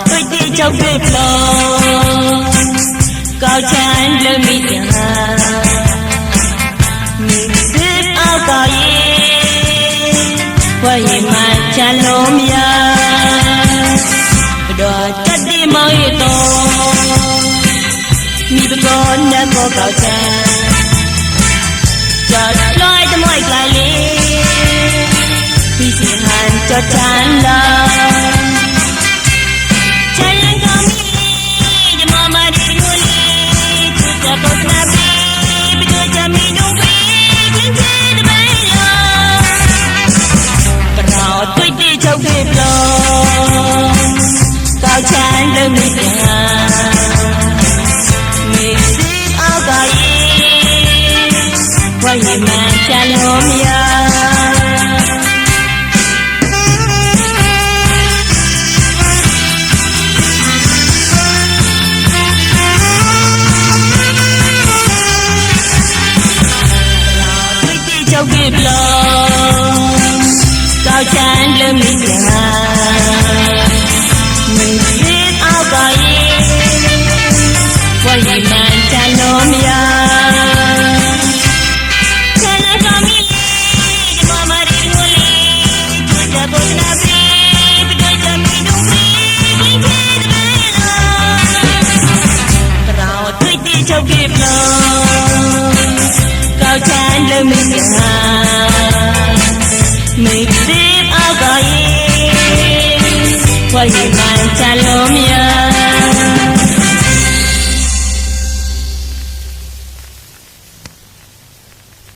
tôi đi trong bếp lò cao chán lơ mi nhà mình biết áo cài quay mà cha lốm ya đò chất đi mới to mi bên con đã có cao chán chợt lôi cho môi lại đi vì sự hàn cho chán la chán có mi để mà đi ngồi tu cho tốt na bi bây giờ cha mi đông bi chính chế để bay lo bảo tôi đi trong bếp lò cao chán đừng đi nhà mình biết áo cài quay mà cha lốm ya trong bếp lò cao chán lơ mi nhà mình biết áo cài quay mà cha lốm ya trong bếp lò cao chán lơ mi nhà mình biết áo cài quay mà cha